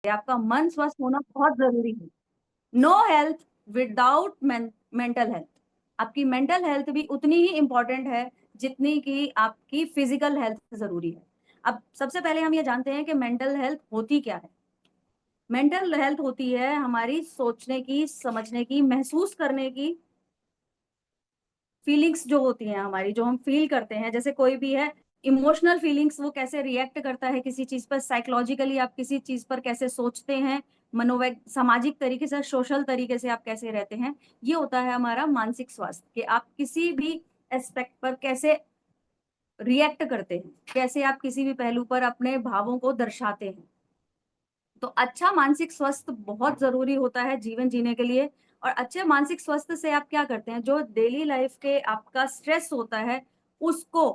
आपका मन स्वस्थ होना बहुत जरूरी है। No health without mental health. आपकी मेंटल हेल्थ भी उतनी ही इंपॉर्टेंट है जितनी कि आपकी फिजिकल हेल्थ जरूरी है। अब सबसे पहले हम ये जानते हैं कि मेंटल हेल्थ होती क्या है। मेंटल हेल्थ होती है हमारी सोचने की, समझने की, महसूस करने की फीलिंग्स जो होती हैं हमारी, जो हम फील करते हैं। जैसे कोई भी है, इमोशनल फीलिंग्स, वो कैसे रिएक्ट करता है किसी चीज पर, साइकोलॉजिकली आप किसी चीज पर कैसे सोचते हैं, मनोवैग सामाजिक तरीके से, सोशल तरीके से आप कैसे रहते हैं, ये होता है हमारा मानसिक स्वास्थ्य। कि आप किसी भी एस्पेक्ट पर कैसे रिएक्ट करते हैं, कैसे आप किसी भी पहलू पर अपने भावों को दर्शाते हैं। तो अच्छा मानसिक स्वास्थ्य बहुत जरूरी होता है जीवन जीने के लिए। और अच्छे मानसिक स्वास्थ्य से आप क्या करते हैं, जो डेली लाइफ के आपका स्ट्रेस होता है उसको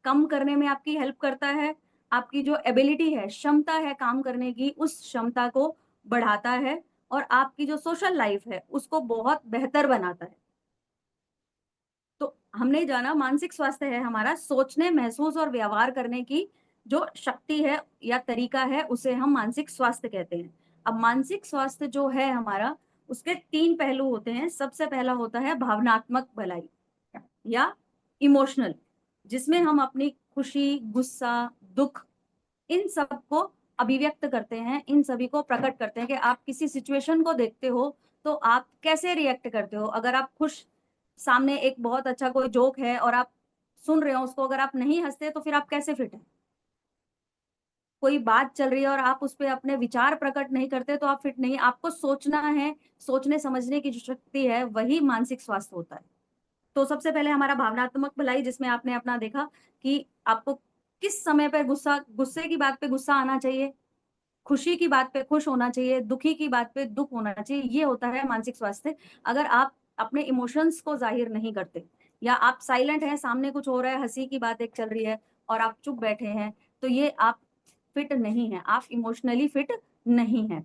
कम करने में आपकी हेल्प करता है। आपकी जो एबिलिटी है, क्षमता है काम करने की, उस क्षमता को बढ़ाता है। और आपकी जो सोशल लाइफ है उसको बहुत बेहतर बनाता है। तो हमने जाना मानसिक स्वास्थ्य है हमारा सोचने, महसूस और व्यवहार करने की जो शक्ति है या तरीका है, उसे हम मानसिक स्वास्थ्य कहते हैं। अब मानसिक स्वास्थ्य जो है हमारा, उसके 3 पहलू होते हैं। सबसे पहला होता है भावनात्मक भलाई या इमोशनल, जिसमें हम अपनी खुशी, गुस्सा, दुख, इन सब को अभिव्यक्त करते हैं, इन सभी को प्रकट करते हैं। कि आप किसी सिचुएशन को देखते हो तो आप कैसे रिएक्ट करते हो। अगर आप खुश, सामने एक बहुत अच्छा कोई जोक है और आप सुन रहे हो उसको, अगर आप नहीं हंसते तो फिर आप कैसे फिट हैं। कोई बात चल रही है और आप उस पर अपने विचार प्रकट नहीं करते तो आप फिट नहीं। आपको सोचना है, सोचने समझने की जो शक्ति है वही मानसिक स्वास्थ्य होता है। तो सबसे पहले हमारा भावनात्मक भलाई, जिसमें आपने अपना देखा कि आपको किस समय पे गुस्से की बात पे गुस्सा आना चाहिए, खुशी की बात पे खुश होना चाहिए, दुखी की बात पे दुख होना चाहिए, ये होता है मानसिक स्वास्थ्य। अगर आप अपने इमोशंस को जाहिर नहीं करते, या आप साइलेंट हैं, सामने कुछ हो रहा है, हंसी की बात एक चल रही है और आप चुप बैठे हैं, तो ये आप फिट नहीं है, आप इमोशनली फिट नहीं है।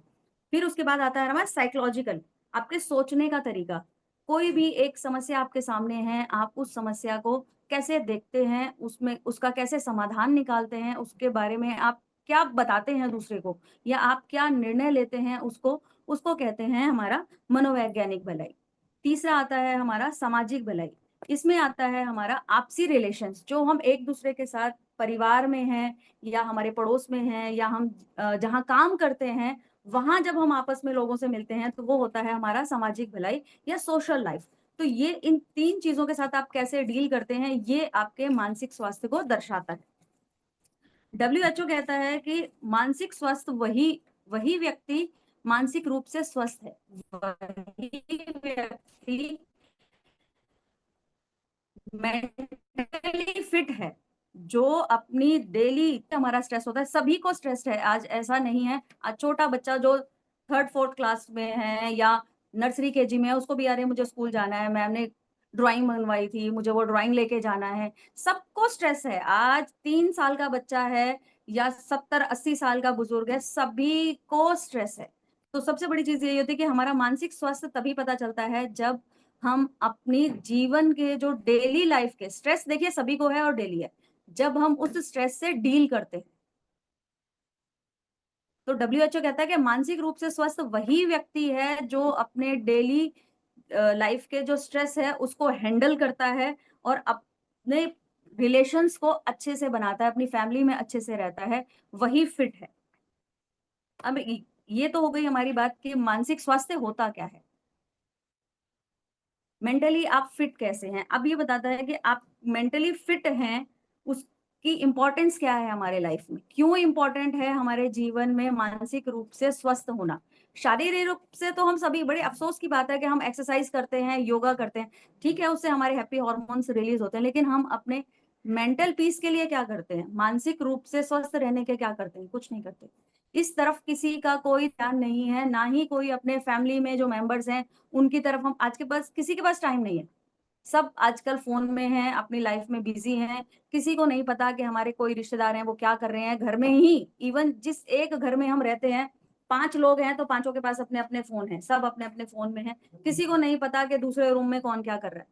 फिर उसके बाद आता है हमारा साइकोलॉजिकल, आपके सोचने का तरीका। कोई भी एक समस्या आपके सामने है, आप उस समस्या को कैसे देखते हैं, उसमें उसका कैसे समाधान निकालते हैं, उसके बारे में आप क्या बताते हैं दूसरे को, या आप क्या निर्णय लेते हैं, उसको उसको कहते हैं हमारा मनोवैज्ञानिक भलाई। तीसरा आता है हमारा सामाजिक भलाई। इसमें आता है हमारा आपसी रिलेशंस, जो हम एक दूसरे के साथ परिवार में हैं, या हमारे पड़ोस में हैं, या हम जहाँ काम करते हैं, वहां जब हम आपस में लोगों से मिलते हैं, तो वो होता है हमारा सामाजिक भलाई या सोशल लाइफ। तो ये इन 3 चीजों के साथ आप कैसे डील करते हैं, ये आपके मानसिक स्वास्थ्य को दर्शाता है। WHO कहता है कि मानसिक स्वास्थ्य वही वही व्यक्ति मानसिक रूप से स्वस्थ है, वही व्यक्ति मेंटली फिट है, जो अपनी डेली, हमारा स्ट्रेस होता है, सभी को स्ट्रेस है। आज ऐसा नहीं है, आज छोटा बच्चा जो 3rd 4th क्लास में है या नर्सरी केजी में है, उसको भी अरे मुझे स्कूल जाना है, मैम ने ड्राइंग मंगवाई थी, मुझे वो ड्राइंग लेके जाना है। सबको स्ट्रेस है। आज 3 साल का बच्चा है या 70 80 साल का बुजुर्ग है, सभी को स्ट्रेस है। तो सबसे बड़ी चीज ये होती है कि हमारा मानसिक स्वास्थ्य तभी पता चलता है जब हम अपनी जीवन के जो डेली लाइफ के स्ट्रेस, देखिए सभी को है और डेली है, जब हम उस स्ट्रेस से डील करते हैं। तो WHO कहता है कि मानसिक रूप से स्वस्थ वही व्यक्ति है जो अपने डेली लाइफ के जो स्ट्रेस है उसको हैंडल करता है, और अपने रिलेशंस को अच्छे से बनाता है, अपनी फैमिली में अच्छे से रहता है, वही फिट है। अब ये तो हो गई हमारी बात कि मानसिक स्वास्थ्य होता क्या है, मेंटली आप फिट कैसे हैं। अब ये बताता है कि आप मेंटली फिट हैं, उसकी इंपॉर्टेंस क्या है हमारे लाइफ में, क्यों इंपॉर्टेंट है हमारे जीवन में मानसिक रूप से स्वस्थ होना। शारीरिक रूप से तो हम सभी, बड़े अफसोस की बात है कि हम एक्सरसाइज करते हैं, योगा करते हैं, ठीक है, उससे हमारे हैप्पी हॉर्मोन्स रिलीज होते हैं, लेकिन हम अपने मेंटल पीस के लिए क्या करते हैं, मानसिक रूप से स्वस्थ रहने के क्या करते हैं, कुछ नहीं करते। इस तरफ किसी का कोई ध्यान नहीं है, ना ही कोई अपने फैमिली में जो मेंबर्स हैं उनकी तरफ, हम आज के पास किसी के पास टाइम नहीं है। सब आजकल फोन में हैं, अपनी लाइफ में बिजी हैं। किसी को नहीं पता कि हमारे कोई रिश्तेदार हैं वो क्या कर रहे हैं। घर में ही, इवन जिस एक घर में हम रहते हैं, 5 लोग हैं तो पांचों के पास अपने अपने फोन हैं, सब अपने अपने फोन में हैं। किसी को नहीं पता कि दूसरे रूम में कौन क्या कर रहा है।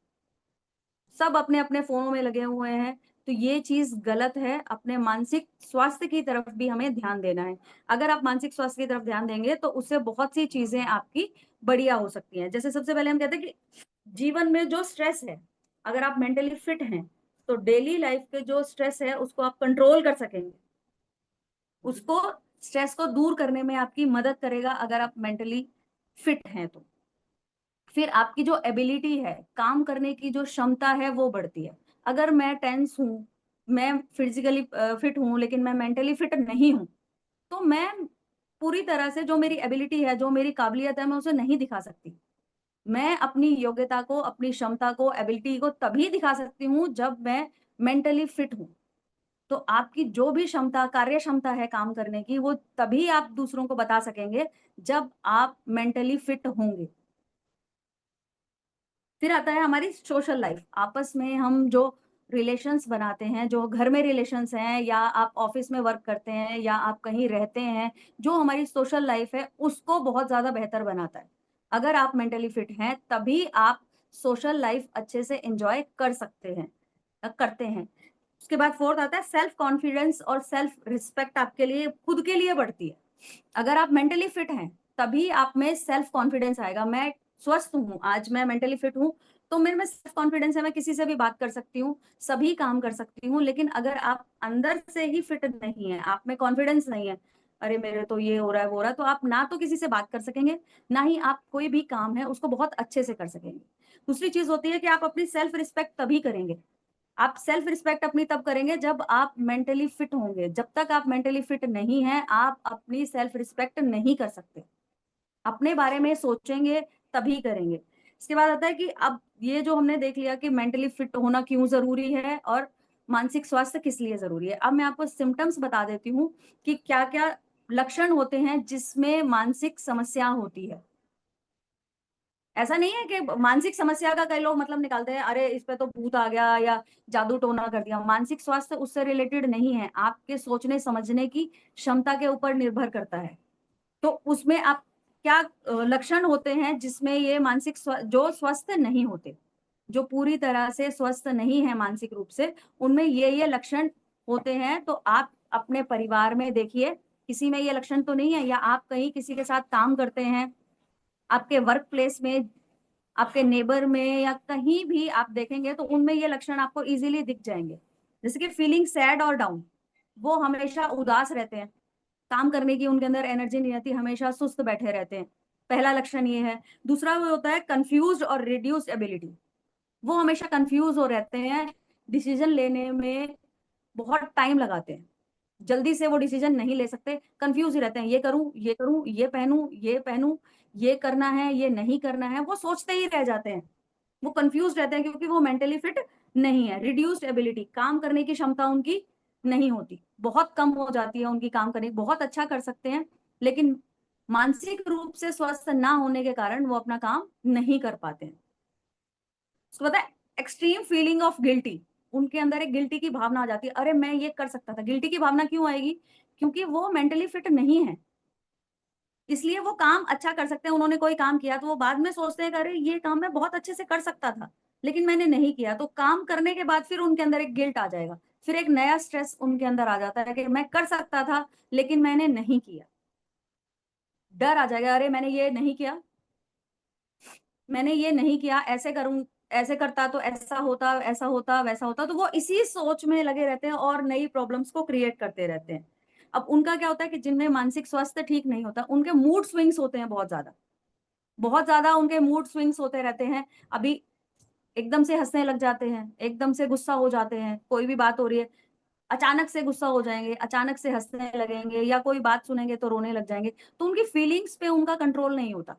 सब अपने अपने फोनों में लगे हुए हैं। तो ये चीज गलत है। अपने मानसिक स्वास्थ्य की तरफ भी हमें ध्यान देना है। अगर आप मानसिक स्वास्थ्य की तरफ ध्यान देंगे तो उससे बहुत सी चीजें आपकी बढ़िया हो सकती हैं। जैसे सबसे पहले हम कहते हैं कि जीवन में जो स्ट्रेस है, अगर आप मेंटली फिट हैं तो डेली लाइफ के जो स्ट्रेस है उसको आप कंट्रोल कर सकेंगे। उसको स्ट्रेस को दूर करने में आपकी मदद करेगा अगर आप मेंटली फिट हैं तो। फिर आपकी जो एबिलिटी है, काम करने की जो क्षमता है वो बढ़ती है। अगर मैं टेंस हूँ, मैं फिजिकली फिट हूँ लेकिन मैं मेंटली फिट नहीं हूँ, तो मैं पूरी तरह से जो मेरी एबिलिटी है, जो मेरी काबिलियत है, मैं उसे नहीं दिखा सकती। मैं अपनी योग्यता को, अपनी क्षमता को, एबिलिटी को तभी दिखा सकती हूँ जब मैं मेंटली फिट हूँ। तो आपकी जो भी क्षमता, कार्य क्षमता है काम करने की, वो तभी आप दूसरों को बता सकेंगे जब आप मेंटली फिट होंगे। फिर आता है हमारी सोशल लाइफ। आपस में हम जो रिलेशंस बनाते हैं, जो घर में रिलेशंस हैं या आप ऑफिस में वर्क करते हैं या आप कहीं रहते हैं, जो हमारी सोशल लाइफ है उसको बहुत ज्यादा बेहतर बनाता है। अगर आप मेंटली फिट हैं तभी आप सोशल लाइफ अच्छे से एंजॉय कर सकते हैं, करते हैं। उसके बाद फोर्थ आता है सेल्फ कॉन्फिडेंस और सेल्फ रिस्पेक्ट आपके लिए, खुद के लिए बढ़ती है। अगर आप मेंटली फिट हैं तभी आप में सेल्फ कॉन्फिडेंस आएगा। मैं स्वस्थ हूँ, आज मैं मेंटली फिट हूँ, तो मेरे में सेल्फ कॉन्फिडेंस है, मैं किसी से भी बात कर सकती हूँ, सभी काम कर सकती हूँ। लेकिन अगर आप अंदर से ही फिट नहीं है, आप में कॉन्फिडेंस नहीं है, अरे मेरे तो ये हो रहा है वो हो रहा है, तो आप ना तो किसी से बात कर सकेंगे, ना ही आप कोई भी काम है उसको बहुत अच्छे से कर सकेंगे। दूसरी चीज होती है कि आप अपनी सेल्फ रिस्पेक्ट तभी करेंगे। आप सेल्फ रिस्पेक्ट अपनी तब करेंगे जब आप मेंटली फिट होंगे। जब तक आप मेंटली फिट नहीं हैं, आप अपनी सेल्फ रिस्पेक्ट नहीं कर सकते। अपने बारे में सोचेंगे तभी करेंगे। इसके बाद आता है कि अब ये जो हमने देख लिया कि मेंटली फिट होना क्यों जरूरी है और मानसिक स्वास्थ्य किस लिए जरूरी है। अब मैं आपको सिम्टम्स बता देती हूँ कि क्या क्या लक्षण होते हैं जिसमें मानसिक समस्या होती है। ऐसा नहीं है कि मानसिक समस्या का कई लोग मतलब निकालते हैं, अरे इस पे तो भूत आ गया या जादू टोना कर दिया। मानसिक स्वास्थ्य उससे रिलेटेड नहीं है, आपके सोचने समझने की क्षमता के ऊपर निर्भर करता है। तो उसमें आप क्या लक्षण होते हैं जिसमें ये मानसिक जो स्वस्थ नहीं होते, जो पूरी तरह से स्वस्थ नहीं है मानसिक रूप से, उनमें ये लक्षण होते हैं। तो आप अपने परिवार में देखिए, किसी में ये लक्षण तो नहीं है, या आप कहीं किसी के साथ काम करते हैं, आपके वर्क प्लेस में, आपके नेबर में, या कहीं भी आप देखेंगे तो उनमें ये लक्षण आपको इजीली दिख जाएंगे। जैसे कि फीलिंग सैड और डाउन, वो हमेशा उदास रहते हैं, काम करने की उनके अंदर एनर्जी नहीं रहती, हमेशा सुस्त बैठे रहते हैं। पहला लक्षण ये है। दूसरा वो होता है कंफ्यूज्ड और रिड्यूस्ड एबिलिटी। वो हमेशा कंफ्यूज हो रहते हैं, डिसीजन लेने में बहुत टाइम लगाते हैं, जल्दी से वो डिसीजन नहीं ले सकते, कंफ्यूज ही रहते हैं, ये करूं ये करूं, ये पहनूं ये पहनूं, ये करना है ये नहीं करना है, वो सोचते ही रह जाते हैं। वो कंफ्यूज रहते हैं क्योंकि वो मेंटली फिट नहीं है। रिड्यूस्ड एबिलिटी, काम करने की क्षमता उनकी नहीं होती, बहुत कम हो जाती है उनकी काम करने की। बहुत अच्छा कर सकते हैं लेकिन मानसिक रूप से स्वस्थ ना होने के कारण वो अपना काम नहीं कर पाते हैं। उसको पता है एक्सट्रीम फीलिंग ऑफ गिल्टी, उनके अंदर एक गिल्टी की भावना आ जाती है, अरे मैं ये कर सकता था। गिल्टी की भावना क्यों आएगी? क्योंकि वो मेंटली फिट नहीं है, इसलिए वो काम अच्छा कर सकते हैं। उन्होंने कोई काम किया तो वो बाद में सोचते हैं कि अरे ये काम मैं बहुत अच्छे से कर सकता था लेकिन मैंने नहीं किया। तो काम करने के बाद फिर उनके अंदर एक गिल्ट आ जाएगा, फिर एक नया स्ट्रेस उनके अंदर आ जाता है कि मैं कर सकता था लेकिन मैंने नहीं किया। डर आ जाएगा, अरे मैंने ये नहीं किया, मैंने ये नहीं किया, ऐसे करूं, ऐसे करता तो ऐसा होता, ऐसा होता, वैसा होता। तो वो इसी सोच में लगे रहते हैं और नई प्रॉब्लम्स को क्रिएट करते रहते हैं। अब उनका क्या होता है कि जिनमें मानसिक स्वास्थ्य ठीक नहीं होता, उनके मूड स्विंग्स होते हैं बहुत ज्यादा, बहुत ज्यादा उनके मूड स्विंग्स होते रहते हैं। अभी एकदम से हंसने लग जाते हैं, एकदम से गुस्सा हो जाते हैं, कोई भी बात हो रही है अचानक से गुस्सा हो जाएंगे, अचानक से हंसने लगेंगे, या कोई बात सुनेंगे तो रोने लग जाएंगे। तो उनकी फीलिंग्स पे उनका कंट्रोल नहीं होता।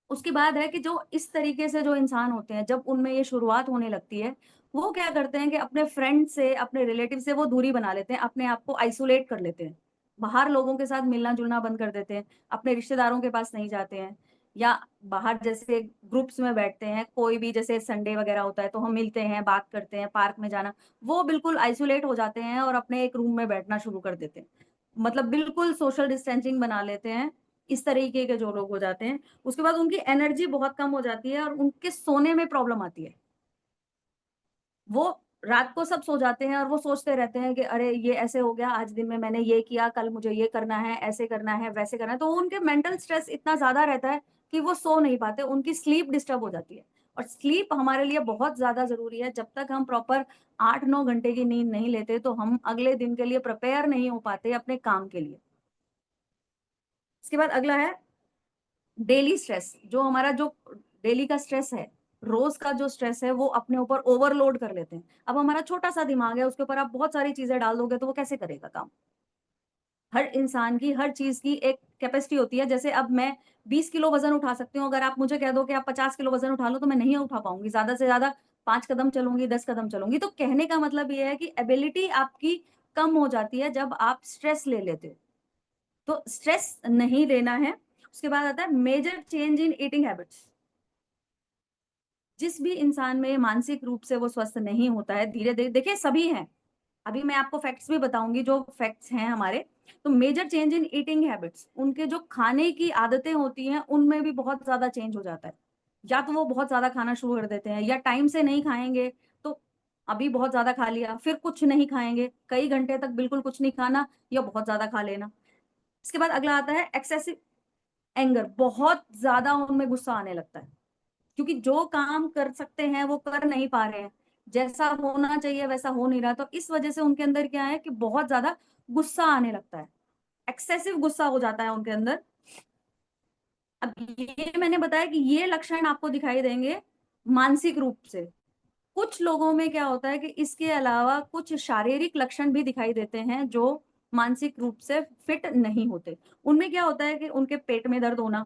उसके बाद है कि जो इस तरीके से जो इंसान होते हैं, जब उनमें ये शुरुआत होने लगती है, वो क्या करते हैं कि अपने फ्रेंड से, अपने रिलेटिव से वो दूरी बना लेते हैं, अपने आप को आइसोलेट कर लेते हैं, बाहर लोगों के साथ मिलना जुलना बंद कर देते हैं, अपने रिश्तेदारों के पास नहीं जाते हैं, या बाहर जैसे ग्रुप्स में बैठते हैं, कोई भी जैसे संडे वगैरह होता है तो हम मिलते हैं, बात करते हैं, पार्क में जाना, वो बिल्कुल आइसोलेट हो जाते हैं और अपने एक रूम में बैठना शुरू कर देते हैं। मतलब बिल्कुल सोशल डिस्टेंसिंग बना लेते हैं। इस तरीके के जो लोग हो जाते हैं, उसके बाद उनकी एनर्जी बहुत कम हो जाती है और उनके सोने में प्रॉब्लम आती है। वो रात को सब सो जाते हैं और वो सोचते रहते हैं कि अरे ये ऐसे हो गया, आज दिन में मैंने ये किया, कल मुझे ये करना है, ऐसे करना है, वैसे करना है, तो उनके मेंटल स्ट्रेस इतना ज्यादा रहता है कि वो सो नहीं पाते, उनकी स्लीप डिस्टर्ब हो जाती है। और स्लीप हमारे लिए बहुत ज्यादा जरूरी है। जब तक हम प्रॉपर 8-9 घंटे की नींद नहीं लेते तो हम अगले दिन के लिए प्रिपेयर नहीं हो पाते अपने काम के लिए। इसके बाद अगला है डेली स्ट्रेस। जो हमारा जो डेली का स्ट्रेस है, रोज का जो स्ट्रेस है, वो अपने ऊपर ओवरलोड कर लेते हैं। अब हमारा छोटा सा दिमाग है, उसके ऊपर आप बहुत सारी चीजें डाल दोगे तो वो कैसे करेगा काम। हर इंसान की हर चीज की एक कैपेसिटी होती है। जैसे अब मैं 20 किलो वजन उठा सकती हूँ, अगर आप मुझे कह दो कि आप 50 किलो वजन उठा लो तो मैं नहीं उठा पाऊंगी, ज्यादा से ज्यादा 5 कदम चलूंगी, 10 कदम चलूंगी। तो कहने का मतलब ये है कि एबिलिटी आपकी कम हो जाती है जब आप स्ट्रेस ले लेते हो। तो स्ट्रेस नहीं लेना है। उसके बाद आता है major change in eating habits. जिस भी इंसान में मानसिक रूप से वो स्वस्थ नहीं होता है, धीरे धीरे देखिए सभी हैं, अभी मैं आपको फैक्ट्स भी बताऊंगी जो फैक्ट्स हैं हमारे। तो major change in eating habits, उनके जो खाने की आदतें होती हैं उनमें भी बहुत ज्यादा चेंज हो जाता है। या तो वो बहुत ज्यादा खाना शुरू कर देते हैं, या टाइम से नहीं खाएंगे तो अभी बहुत ज्यादा खा लिया, फिर कुछ नहीं खाएंगे, कई घंटे तक बिल्कुल कुछ नहीं खाना, या बहुत ज्यादा खा लेना। इसके बाद अगला आता है एक्सेसिव एंगर। बहुत ज्यादा उनमें गुस्सा आने लगता है, क्योंकि जो काम कर सकते हैं वो कर नहीं पा रहे हैं, जैसा होना चाहिए वैसा हो नहीं रहा, तो इस वजह से उनके अंदर क्या है कि बहुत ज्यादा गुस्सा आने लगता है, एक्सेसिव गुस्सा हो जाता है उनके अंदर। अब ये मैंने बताया कि ये लक्षण आपको दिखाई देंगे मानसिक रूप से। कुछ लोगों में क्या होता है कि इसके अलावा कुछ शारीरिक लक्षण भी दिखाई देते हैं जो मानसिक रूप से फिट नहीं होते। उनमें क्या होता है कि उनके पेट में दर्द होना,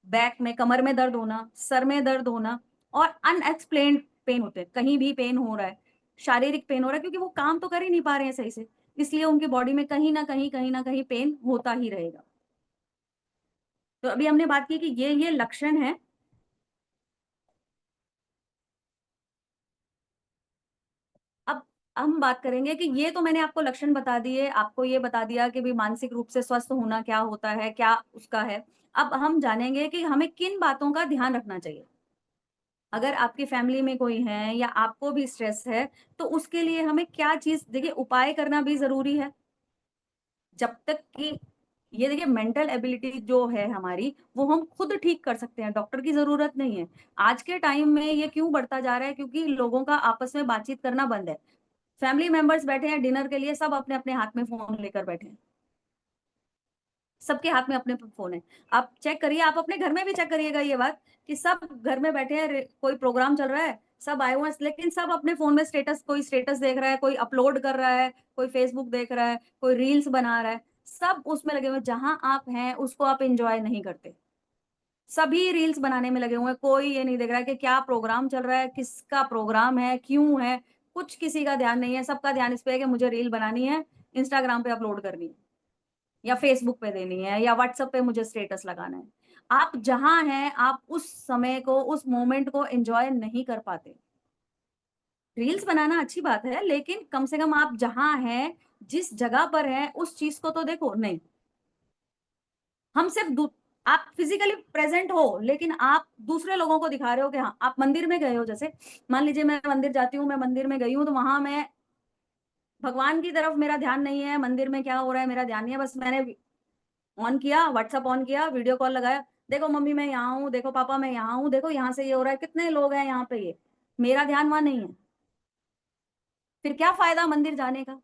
बैक में, कमर में दर्द होना, सर में दर्द होना, और अनएक्सप्लेन्ड पेन होते हैं, कहीं भी पेन हो रहा है, शारीरिक पेन हो रहा है, क्योंकि वो काम तो कर ही नहीं पा रहे हैं सही से, इसलिए उनकी बॉडी में कहीं ना कहीं पेन होता ही रहेगा। तो अभी हमने बात की कि ये लक्षण है। अब हम बात करेंगे कि ये तो मैंने आपको लक्षण बता दिए, आपको ये बता दिया कि भी मानसिक रूप से स्वस्थ होना क्या होता है, क्या उसका है। अब हम जानेंगे कि हमें किन बातों का ध्यान रखना चाहिए। अगर आपकी फैमिली में कोई है या आपको भी स्ट्रेस है, तो उसके लिए हमें क्या चीज, देखिए उपाय करना भी जरूरी है। जब तक कि ये देखिए मेंटल एबिलिटी जो है हमारी, वो हम खुद ठीक कर सकते हैं, डॉक्टर की जरूरत नहीं है। आज के टाइम में ये क्यों बढ़ता जा रहा है, क्योंकि लोगों का आपस में बातचीत करना बंद है। फैमिली मेंबर्स बैठे हैं डिनर के लिए, सब अपने अपने हाथ में फोन लेकर बैठे हैं, सबके हाथ में अपने फोन है। आप चेक करिए, आप अपने घर में भी चेक करिएगा ये बात, कि सब घर में बैठे हैं, कोई प्रोग्राम चल रहा है, सब आए हुए हैं, लेकिन सब अपने फोन में स्टेटस, कोई स्टेटस देख रहा है, कोई अपलोड कर रहा है, कोई फेसबुक देख रहा है, कोई रील्स बना रहा है, सब उसमें लगे हुए हैं। जहां आप हैं उसको आप इंजॉय नहीं करते, सभी रील्स बनाने में लगे हुए हैं। कोई ये नहीं देख रहा है कि क्या प्रोग्राम चल रहा है, किसका प्रोग्राम है, क्यों है, कुछ किसी का ध्यान नहीं है। सबका ध्यान इस पे है कि मुझे रील बनानी है, इंस्टाग्राम पे अपलोड करनी है, या फेसबुक पे देनी है, या व्हाट्सएप पे मुझे स्टेटस लगाना है। आप जहां हैं आप उस समय को, उस मोमेंट को एंजॉय नहीं कर पाते। रील्स बनाना अच्छी बात है, लेकिन कम से कम आप जहां हैं, जिस जगह पर हैं, उस चीज को तो देखो। नहीं, हम सिर्फ आप फिजिकली प्रेजेंट हो, लेकिन आप दूसरे लोगों को दिखा रहे हो कि हाँ आप मंदिर में गए हो। जैसे मान लीजिए मैं मंदिर जाती हूँ, मैं मंदिर में गई हूँ, तो वहां मैं भगवान की तरफ मेरा ध्यान नहीं है, मंदिर में क्या हो रहा है मेरा ध्यान नहीं है, बस मैंने ऑन किया, व्हाट्सएप ऑन किया, वीडियो कॉल लगाया, देखो मम्मी मैं यहाँ हूँ, देखो पापा मैं यहाँ हूँ, देखो यहाँ से ये हो रहा है, कितने लोग हैं यहाँ पे, ये मेरा ध्यान वहां नहीं है। फिर क्या फायदा मंदिर जाने का।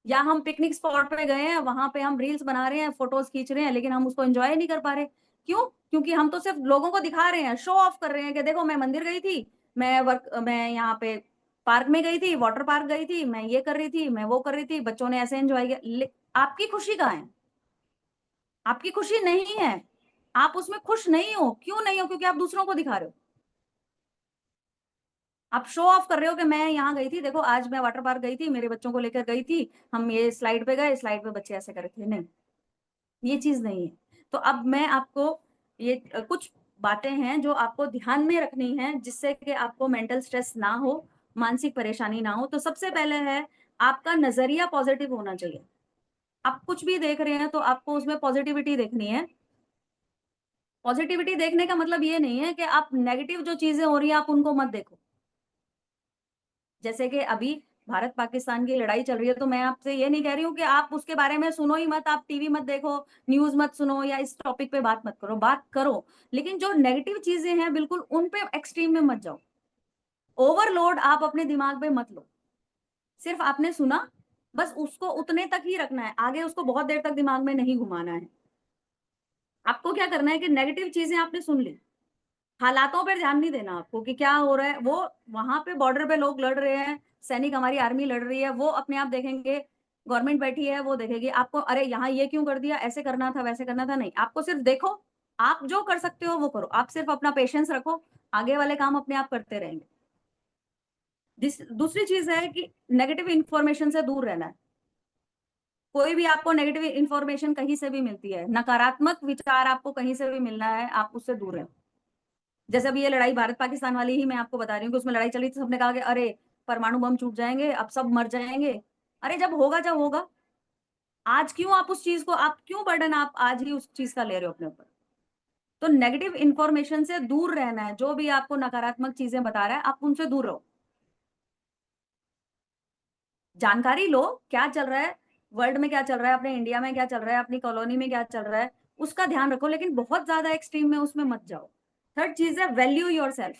या हम पिकनिक स्पॉट पे गए हैं, वहां पे हम रील्स बना रहे हैं, फोटोज खींच रहे हैं, लेकिन हम उसको एंजॉय नहीं कर पा रहे। क्यों? क्योंकि हम तो सिर्फ लोगों को दिखा रहे हैं, शो ऑफ कर रहे हैं कि देखो मैं मंदिर गई थी, मैं यहाँ पे पार्क में गई थी, वाटर पार्क गई थी, मैं ये कर रही थी, मैं वो कर रही थी, बच्चों ने ऐसे एंजॉय किया। आपकी खुशी कहाँ है? आपकी खुशी नहीं है, आप उसमें खुश नहीं हो। क्यों नहीं हो? क्योंकि आप दूसरों को दिखा रहे हो, आप शो ऑफ कर रहे हो कि मैं यहाँ गई थी, देखो आज मैं वाटर पार्क गई थी, मेरे बच्चों को लेकर गई थी, हम ये स्लाइड पे गए, स्लाइड पे बच्चे ऐसे कर रहे थे। नहीं, ये चीज नहीं है। तो अब मैं आपको ये कुछ बातें हैं जो आपको ध्यान में रखनी है, जिससे कि आपको मेंटल स्ट्रेस ना हो, मानसिक परेशानी ना हो। तो सबसे पहले है, आपका नजरिया पॉजिटिव होना चाहिए। आप कुछ भी देख रहे हैं तो आपको उसमें पॉजिटिविटी देखनी है। पॉजिटिविटी देखने का मतलब ये नहीं है कि आप नेगेटिव जो चीजें हो रही है आप उनको मत देखो। जैसे कि अभी भारत पाकिस्तान की लड़ाई चल रही है, तो मैं आपसे ये नहीं कह रही हूँ कि आप उसके बारे में सुनो ही मत, आप टीवी मत देखो, न्यूज़ मत सुनो या इस टॉपिक पे बात करो। लेकिन जो नेगेटिव चीज़ें हैं बिल्कुल उन पे एक्सट्रीम में मत जाओ। ओवरलोड आप अपने दिमाग पे मत लो। सिर्फ आपने सुना, बस उसको उतने तक ही रखना है, आगे उसको बहुत देर तक दिमाग में नहीं घुमाना है। आपको क्या करना है कि नेगेटिव चीज़ें आपने सुन ली, हालातों पर ध्यान नहीं देना आपको कि क्या हो रहा है। वो वहां पे बॉर्डर पे लोग लड़ रहे हैं, सैनिक हमारी आर्मी लड़ रही है, वो अपने आप देखेंगे। गवर्नमेंट बैठी है, वो देखेगी आपको, अरे यहाँ ये क्यों कर दिया, ऐसे करना था वैसे करना था, नहीं, आपको सिर्फ देखो, आप जो कर सकते हो वो करो, आप सिर्फ अपना पेशेंस रखो, आगे वाले काम अपने आप करते रहेंगे। दूसरी चीज है कि नेगेटिव इंफॉर्मेशन से दूर रहना है। कोई भी आपको नेगेटिव इंफॉर्मेशन कहीं से भी मिलती है, नकारात्मक विचार आपको कहीं से भी मिलना है, आप उससे दूर रहें। जैसे अभी ये लड़ाई भारत पाकिस्तान वाली ही मैं आपको बता रही हूँ कि उसमें लड़ाई चली, तो सबने कहा कि अरे परमाणु बम छूट जाएंगे, अब सब मर जाएंगे। अरे जब होगा, आज क्यों आप उस चीज को, आप क्यों बर्डन आप आज ही उस चीज का ले रहे हो अपने ऊपर। तो नेगेटिव इंफॉर्मेशन से दूर रहना है, जो भी आपको नकारात्मक चीजें बता रहा है आप उनसे दूर रहो। जानकारी लो, क्या चल रहा है वर्ल्ड में, क्या चल रहा है अपने इंडिया में, क्या चल रहा है अपनी कॉलोनी में, क्या चल रहा है, उसका ध्यान रखो, लेकिन बहुत ज्यादा एक्सट्रीम में उसमें मत जाओ। थर्ड चीज है वैल्यू योर सेल्फ।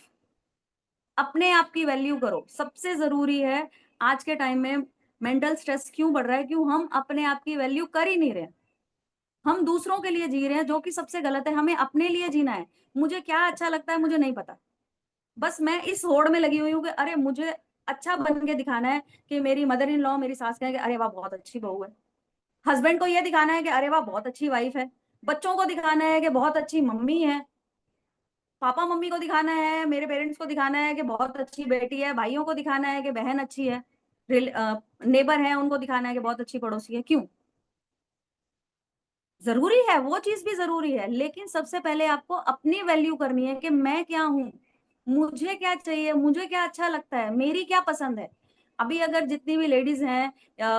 अपने आप की वैल्यू करो, सबसे जरूरी है। आज के टाइम में मेंटल स्ट्रेस क्यों बढ़ रहा है, क्यों हम अपने आप की वैल्यू कर ही नहीं रहे। हम दूसरों के लिए जी रहे हैं, जो कि सबसे गलत है। हमें अपने लिए जीना है। मुझे क्या अच्छा लगता है मुझे नहीं पता, बस मैं इस होड़ में लगी हुई हूँ कि अरे मुझे अच्छा बन के दिखाना है कि मेरी मदर इन लॉ, मेरी सास कहे कि अरे वाह बहुत अच्छी बहू है। हस्बैंड को ये दिखाना है कि अरे वाह बहुत अच्छी वाइफ है। बच्चों को दिखाना है कि बहुत अच्छी मम्मी है। पापा मम्मी को दिखाना है, मेरे पेरेंट्स को दिखाना है कि बहुत अच्छी बेटी है। भाइयों को दिखाना है कि बहन अच्छी है। नेबर है उनको दिखाना है कि बहुत अच्छी पड़ोसी है। क्यों? जरूरी है, वो चीज भी जरूरी है, लेकिन सबसे पहले आपको अपनी वैल्यू करनी है कि मैं क्या हूं, मुझे क्या चाहिए, मुझे क्या अच्छा लगता है, मेरी क्या पसंद है। अभी अगर जितनी भी लेडीज हैं,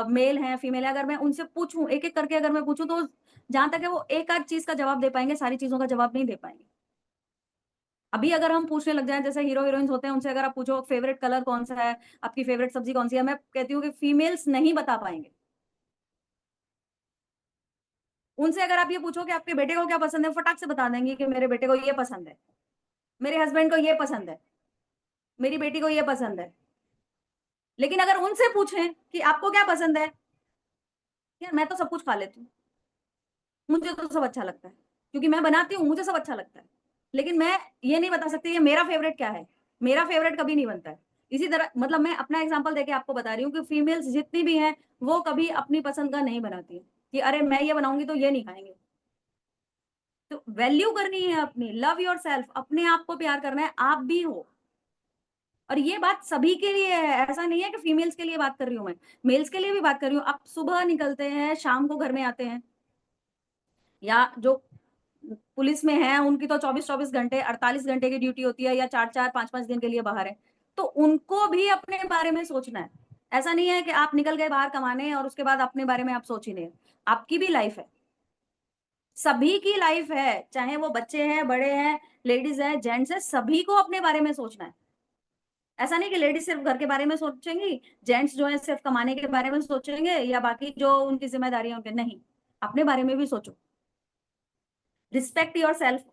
मेल हैं फीमेल है, अगर मैं उनसे पूछूं एक एक करके, अगर मैं पूछूं तो जहां तक है वो एक आध चीज का जवाब दे पाएंगे, सारी चीजों का जवाब नहीं दे पाएंगे। अभी अगर हम पूछने लग जाएं, जैसे हीरो हीरोइंस होते हैं, उनसे अगर आप पूछो फेवरेट कलर कौन सा है, आपकी फेवरेट सब्जी कौन सी है, मैं कहती हूँ कि फीमेल्स नहीं बता पाएंगे। उनसे अगर आप ये पूछो कि आपके बेटे को क्या पसंद है, फटाक से बता देंगे कि मेरे बेटे को ये पसंद है, मेरे हस्बैंड को ये पसंद है, मेरी बेटी को ये पसंद है। लेकिन अगर उनसे पूछें कि आपको क्या पसंद है, यार मैं तो सब कुछ खा लेती हूँ, मुझे तो सब अच्छा लगता है, क्योंकि मैं बनाती हूँ, मुझे सब अच्छा लगता है। लेकिन मैं ये नहीं बता सकती कि मेरा फेवरेट क्या है। मेरा फेवरेट कभी नहीं बनता है। इसी तरह मतलब मैं अपना एग्जांपल देके आपको बता रही हूँ कि फीमेल्स जितनी भी हैं, वो कभी अपनी पसंद का नहीं बनाती है कि अरे मैं ये बनाऊंगी तो ये नहीं खाएंगे। तो वैल्यू करनी है अपनी, लव योर सेल्फ, अपने आप को प्यार करना है, आप भी हो। और ये बात सभी के लिए है, ऐसा नहीं है कि फीमेल्स के लिए बात कर रही हूँ मैं, मेल्स के लिए भी बात कर रही हूँ। आप सुबह निकलते हैं, शाम को घर में आते हैं, या जो पुलिस में है उनकी तो 24-24 घंटे 48 घंटे की ड्यूटी होती है, या 4-4 5-5 दिन के लिए बाहर है। तो उनको भी अपने बारे में सोचना है। ऐसा नहीं है कि आप निकल गए बाहर कमाने और उसके बाद अपने बारे में आप सोच ही नहीं। आपकी भी लाइफ है, सभी की लाइफ है, चाहे वो बच्चे हैं, बड़े हैं, लेडीज हैं, जेंट्स हैं, सभी को अपने बारे में सोचना है। ऐसा नहीं कि लेडीज सिर्फ घर के बारे में सोचेंगी, जेंट्स जो है सिर्फ कमाने के बारे में सोचेंगे, या बाकी जो उनकी जिम्मेदारी है उनके, नहीं, अपने बारे में भी सोचो। Respect your self,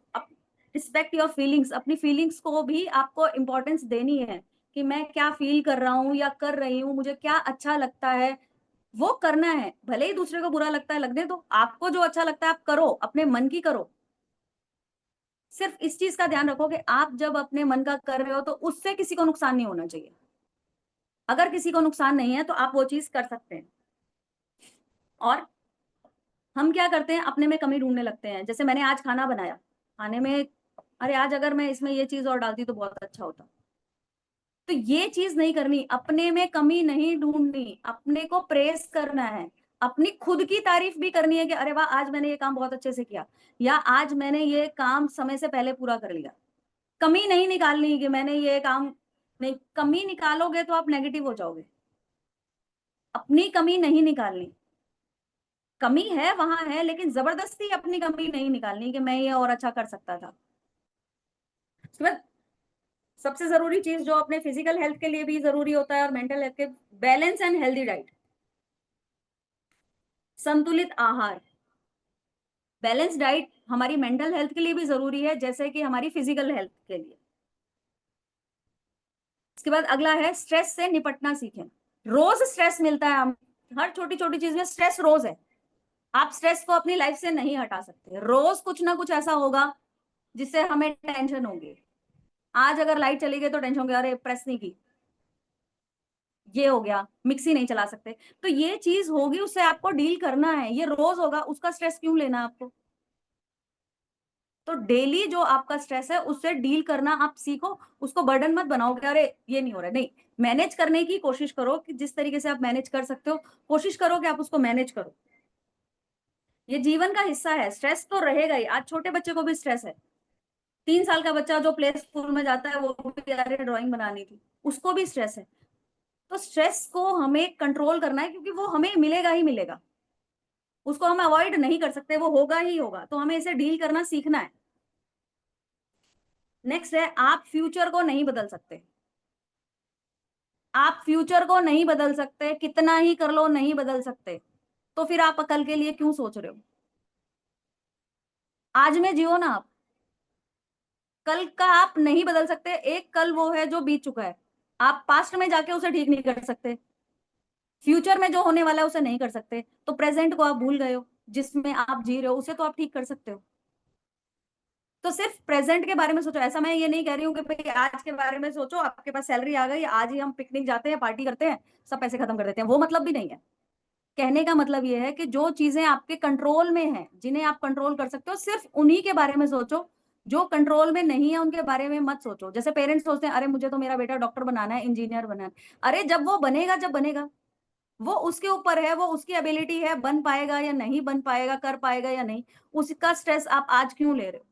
respect your feelings, अपनी फीलिंग्स को भी आपको इंपॉर्टेंस देनी है कि मैं क्या फील कर रहा हूँ या कर रही हूँ, मुझे क्या अच्छा लगता है, वो करना है। भले ही दूसरे को बुरा लगता है लगने दो, आपको जो अच्छा लगता है आप करो, अपने मन की करो। सिर्फ इस चीज का ध्यान रखो कि आप जब अपने मन का कर रहे हो तो उससे किसी को नुकसान नहीं होना चाहिए। अगर किसी को नुकसान नहीं है तो आप वो चीज कर सकते हैं। और हम क्या करते हैं, अपने में कमी ढूंढने लगते हैं। जैसे मैंने आज खाना बनाया, खाने में अरे आज अगर मैं इसमें ये चीज और डालती तो बहुत अच्छा होता। तो ये चीज नहीं करनी, अपने में कमी नहीं ढूंढनी, अपने को प्रेस करना है। अपनी खुद की तारीफ भी करनी है कि अरे वाह आज मैंने ये काम बहुत अच्छे से किया, या आज मैंने ये काम समय से पहले पूरा कर लिया। कमी नहीं निकालनी कि मैंने ये काम नहीं, कमी निकालोगे तो आप नेगेटिव हो जाओगे। अपनी कमी नहीं निकालनी, कमी है वहां है, लेकिन जबरदस्ती अपनी कमी नहीं निकालनी कि मैं ये और अच्छा कर सकता था। उसके बाद सबसे जरूरी चीज जो अपने फिजिकल हेल्थ के लिए भी जरूरी होता है और मेंटल हेल्थ के, बैलेंस एंड हेल्दी डाइट, संतुलित आहार। बैलेंस डाइट हमारी मेंटल हेल्थ के लिए भी जरूरी है, जैसे कि हमारी फिजिकल हेल्थ के लिए। इसके बाद अगला है स्ट्रेस से निपटना सीखें। रोज स्ट्रेस मिलता है, हम हर छोटी छोटी चीज में स्ट्रेस रोज है। आप स्ट्रेस को अपनी लाइफ से नहीं हटा सकते, रोज कुछ ना कुछ ऐसा होगा जिससे हमें टेंशन होगी। आज अगर लाइट चली गई तो टेंशन होगी, अरे प्रेस नहीं की, ये हो गया, मिक्सी नहीं चला सकते। तो ये चीज होगी, उससे आपको डील करना है, ये रोज होगा, उसका स्ट्रेस क्यों लेना आपको। तो डेली जो आपका स्ट्रेस है उससे डील करना आप सीखो, उसको बर्डन मत बनाओ कि अरे ये नहीं हो रहा है, नहीं, मैनेज करने की कोशिश करो कि जिस तरीके से आप मैनेज कर सकते हो, कोशिश करो कि आप उसको मैनेज करो। ये जीवन का हिस्सा है, स्ट्रेस तो रहेगा ही। आज छोटे बच्चे को भी स्ट्रेस है, 3 साल का बच्चा जो प्ले स्कूल में जाता है वो भी अरे ड्राइंग बनानी थी, उसको भी स्ट्रेस है। तो स्ट्रेस को हमें कंट्रोल करना है, क्योंकि वो हमें मिलेगा ही मिलेगा, उसको हम अवॉइड नहीं कर सकते, वो होगा ही होगा, तो हमें इसे डील करना सीखना है। नेक्स्ट है, आप फ्यूचर को नहीं बदल सकते। आप फ्यूचर को नहीं बदल सकते, कितना ही कर लो नहीं बदल सकते, तो फिर आप कल के लिए क्यों सोच रहे हो। आज में जियो ना आप, कल का आप नहीं बदल सकते। एक कल वो है जो बीत चुका है, आप पास्ट में जाके उसे ठीक नहीं कर सकते, फ्यूचर में जो होने वाला है उसे नहीं कर सकते, तो प्रेजेंट को आप भूल गए हो, जिसमें आप जी रहे हो उसे तो आप ठीक कर सकते हो। तो सिर्फ प्रेजेंट के बारे में सोचो। ऐसा मैं ये नहीं कह रही हूँ कि भाई आज के बारे में सोचो, आपके पास सैलरी आ गई, आज ही हम पिकनिक जाते हैं, पार्टी करते हैं, सब पैसे खत्म कर देते हैं, वो मतलब भी नहीं है। कहने का मतलब ये है कि जो चीजें आपके कंट्रोल में हैं, जिन्हें आप कंट्रोल कर सकते हो, सिर्फ उन्हीं के बारे में सोचो। जो कंट्रोल में नहीं है उनके बारे में मत सोचो। जैसे पेरेंट्स सोचते हैं, अरे मुझे तो मेरा बेटा डॉक्टर बनाना है, इंजीनियर बनाना है। अरे जब वो बनेगा, जब बनेगा, वो उसके ऊपर है, वो उसकी एबिलिटी है, बन पाएगा या नहीं बन पाएगा, कर पाएगा या नहीं, उसका स्ट्रेस आप आज क्यों ले रहे हो।